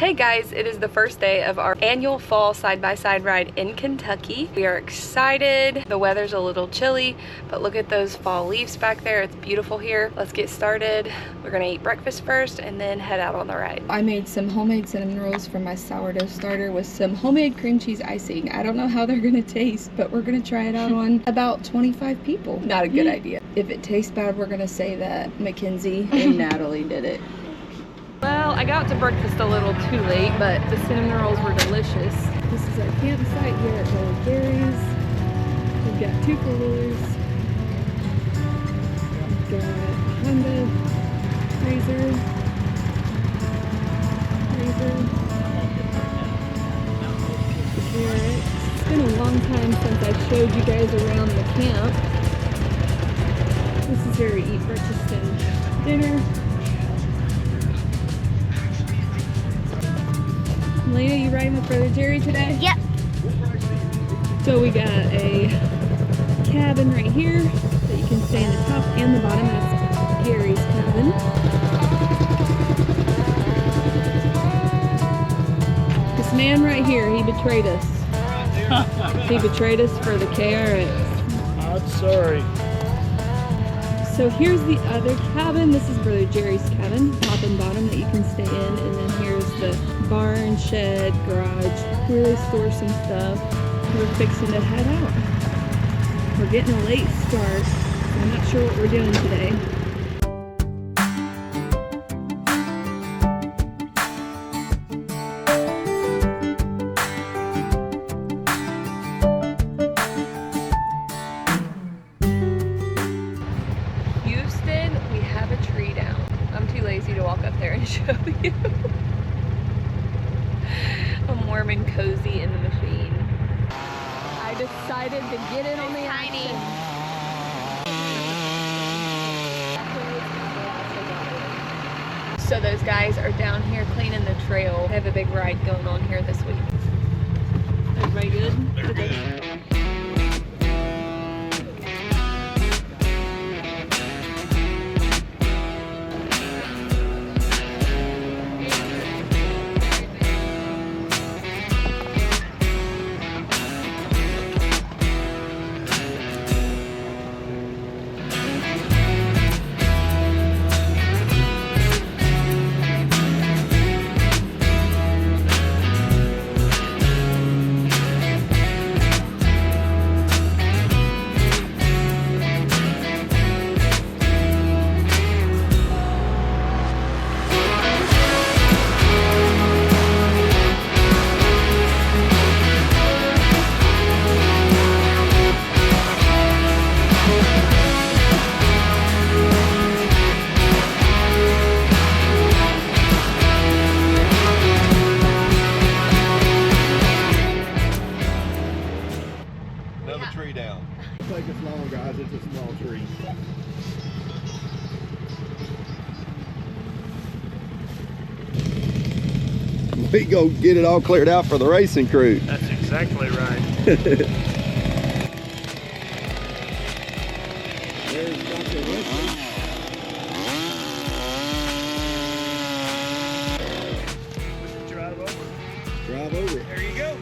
Hey guys, it is the first day of our annual fall side-by-side ride in Kentucky. We are excited. The weather's a little chilly, but look at those fall leaves back there. It's beautiful here. Let's get started. We're gonna eat breakfast first and then head out on the ride. I made some homemade cinnamon rolls from my sourdough starter with some homemade cream cheese icing. I don't know how they're gonna taste, but we're gonna try it out on about 25 people. Not a good idea. If it tastes bad, we're gonna say that Mackenzie and Natalie did it. Well, I got to breakfast a little too late, but the cinnamon rolls were delicious. This is our campsite here at Brother Gary's. We've got 2 4-wheelers. We've got Honda, freezer. It's been a long time since I showed you guys around the camp. This is where we eat breakfast and dinner. Lena, you riding with Brother Jerry today? Yep. So we got a cabin right here that you can stay in the top and the bottom. That's Gary's cabin. This man right here, he betrayed us. He betrayed us for the KRX. I'm sorry. So here's the other cabin. This is Brother Jerry's cabin, top and bottom that you can stay in. And then here's the barn, shed, garage, where they store some stuff. We're fixing to head out. We're getting a late start. I'm not sure what we're doing today. Show you. I'm warm and cozy in the machine. I decided to get in on the tiny. So those guys are down here cleaning the trail. They have a big ride going on here this week. Everybody good? They're good. Tree down. Take us long, guys. It's a small tree. We go get it all cleared out for the racing crew. That's exactly right. There's Dr. Wesley. Drive over. Drive over. There you go.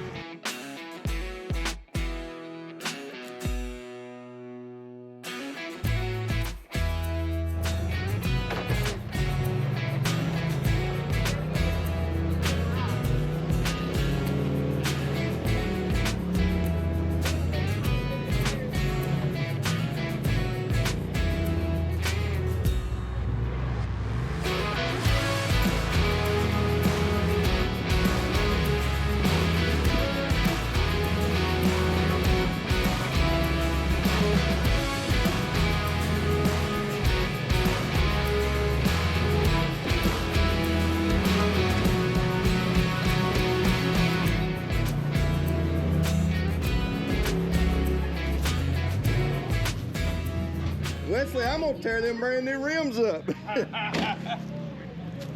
Wesley, I'm gonna tear them brand new rims up.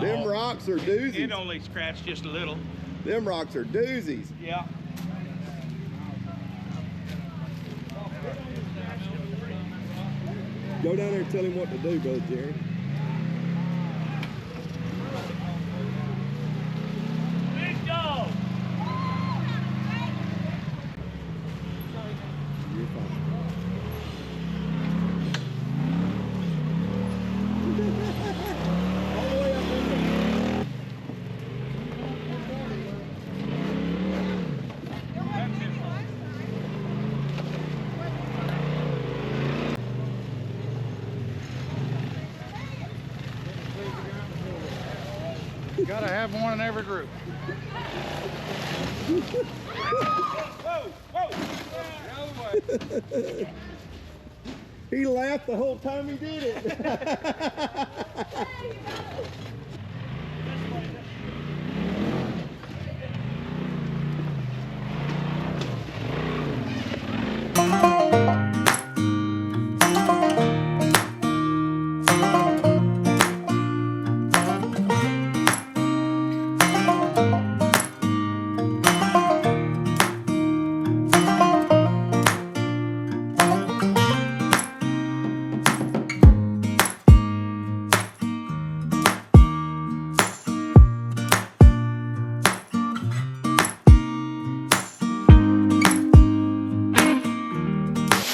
Them rocks are doozies. It only scratched just a little. Them rocks are doozies. Yeah. Go down there and tell him what to do, Brother Jerry. Gotta have one in every group. Whoa, whoa. He laughed the whole time he did it.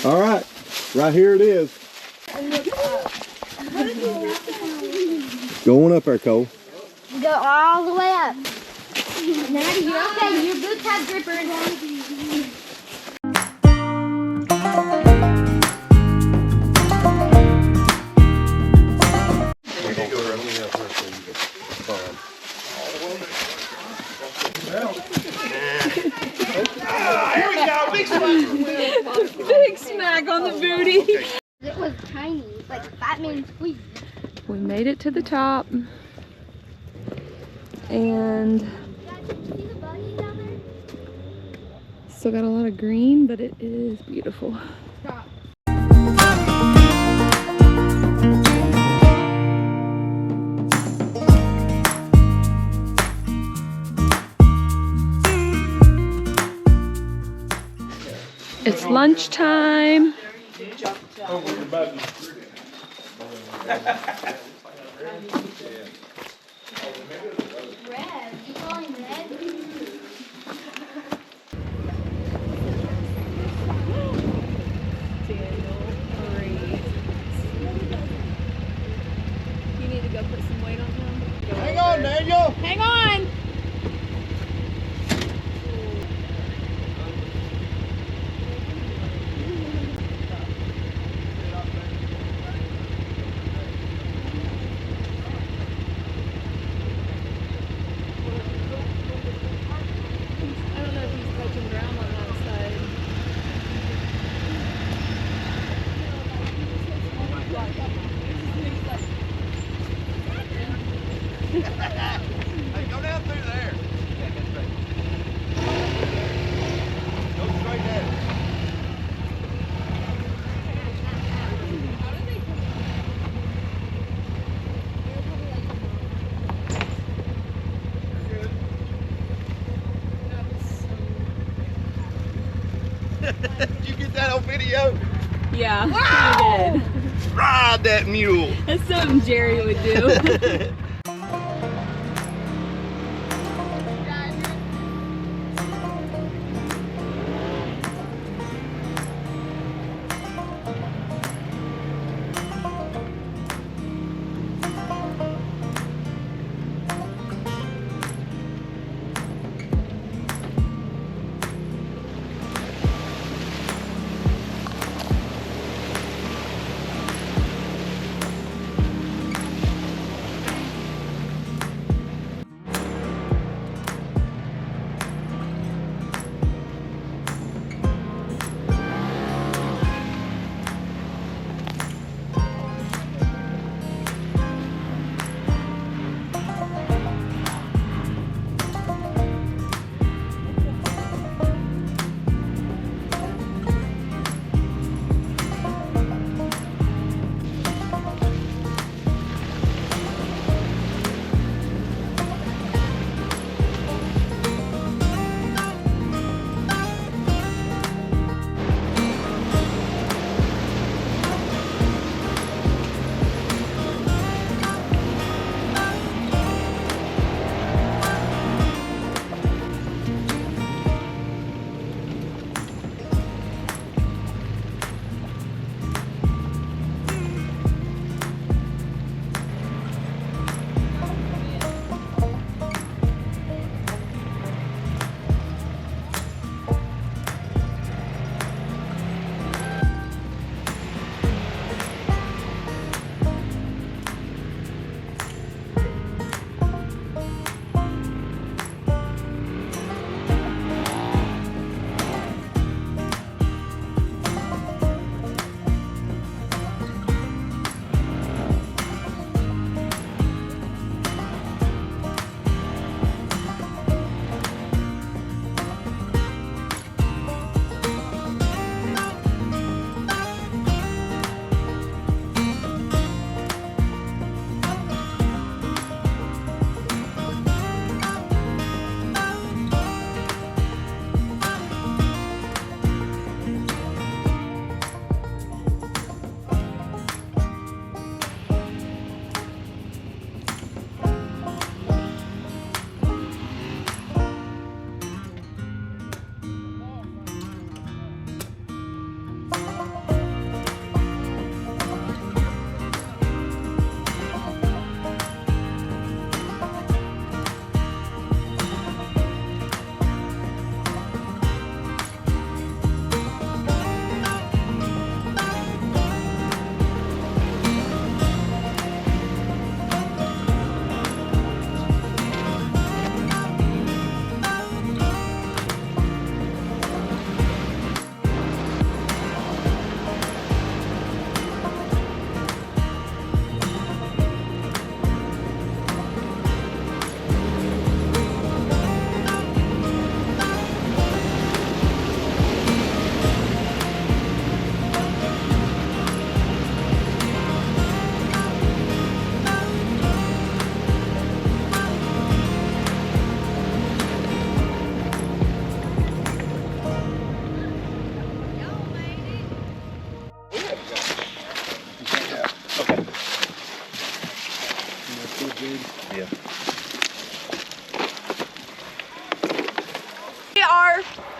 All right, right here it is. Going up there, Cole. Go all the way up. Natty, you're okay. Your boots have grippers on. Here we go, big smack. Big smack on the booty. It was tiny, like Batman squeeze. We made it to the top. And See the buggy down there? still got a lot of green, but it is beautiful. It's lunchtime. Red. You call him Red? You need to go put some weight on him. Hang on, Daniel. Hang on. I don't know if he's touching ground on that side. Hey, go down through there. Go straight down. Did you get that on video? Yeah, I did. Ride that mule. That's something Jerry would do.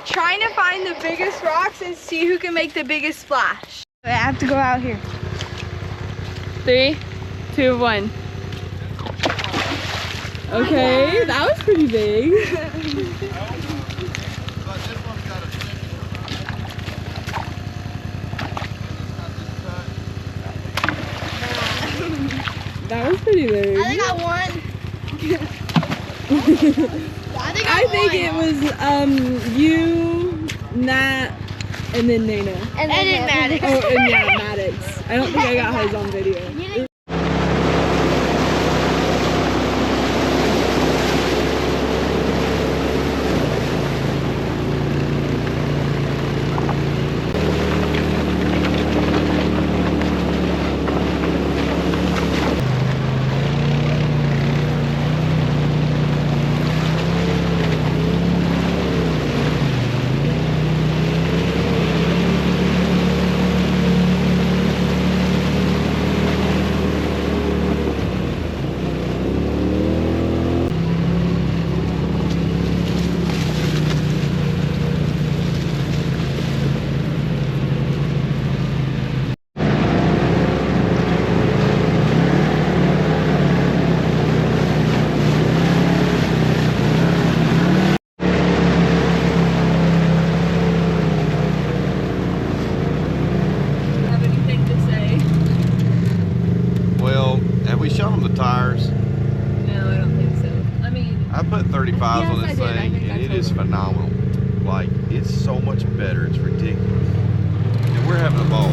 trying to find the biggest rocks and see who can make the biggest splash. I have to go out here. 3, 2, 1. Okay, that was pretty big. That was pretty big. I think I won. I think it was you, Nat, and then Nana. And then Maddox. Oh, and yeah, Maddox. I don't think I got hers on video. Tires. No, I don't think so. I mean, I put 35s on this thing, and it is phenomenal. Like, it's so much better. It's ridiculous. And we're having a ball.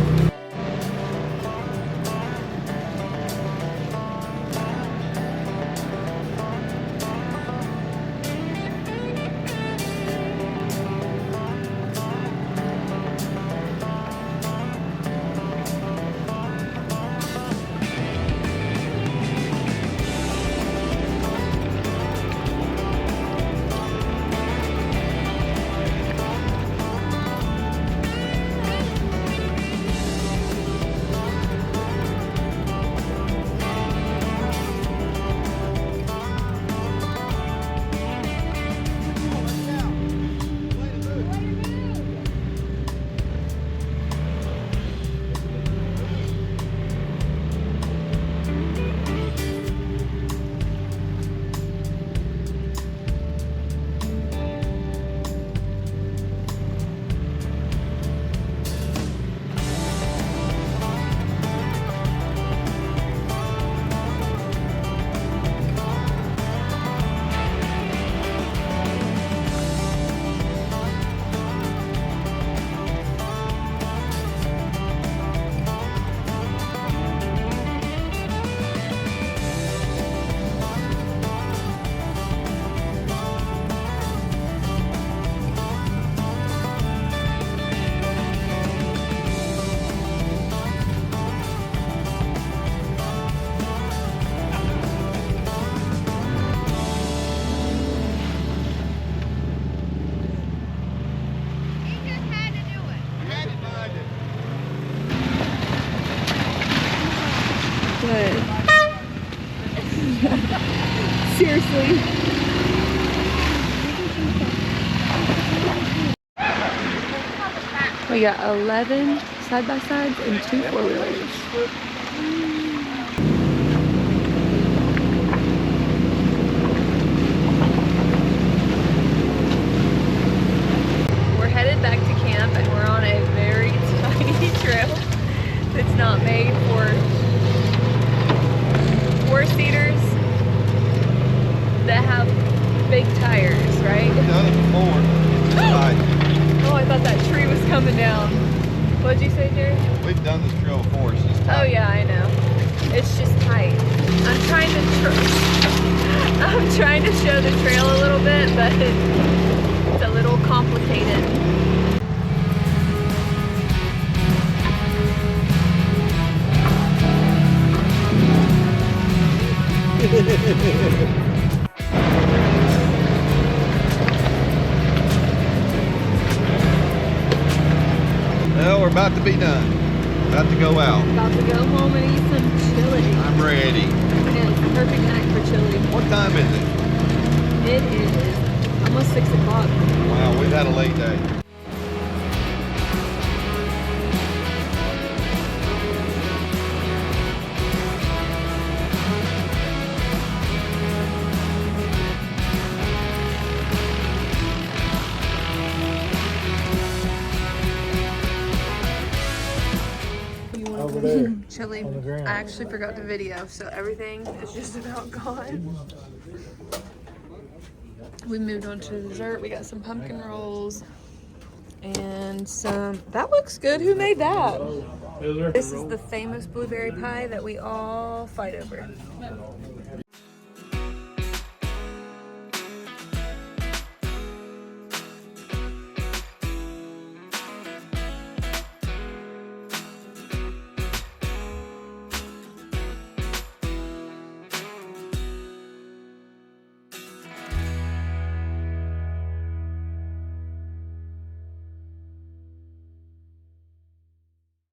Seriously. We got 11 side-by-sides and 2 four-wheelers. We're headed back to camp and we're on a very tiny trail that's not made for four-seaters that have big tires, right? We've done it before. Oh, I thought that tree was coming down. What'd you say, Jerry? We've done this trail before. It's just tight. Oh yeah, I know. It's just tight. I'm trying to show the trail a little bit, but it's a little complicated. Well, we're about to be done. About to go out. About to go home and eat some chili. I'm ready. And it's the perfect night for chili. What time is it? It is almost 6 o'clock. Wow, we've had a late day. Over there. Chili. On the ground. I actually forgot to video, so everything is just about gone. We moved on to dessert. We got some pumpkin rolls and some. That looks good. Who made that? This is the famous blueberry pie that we all fight over.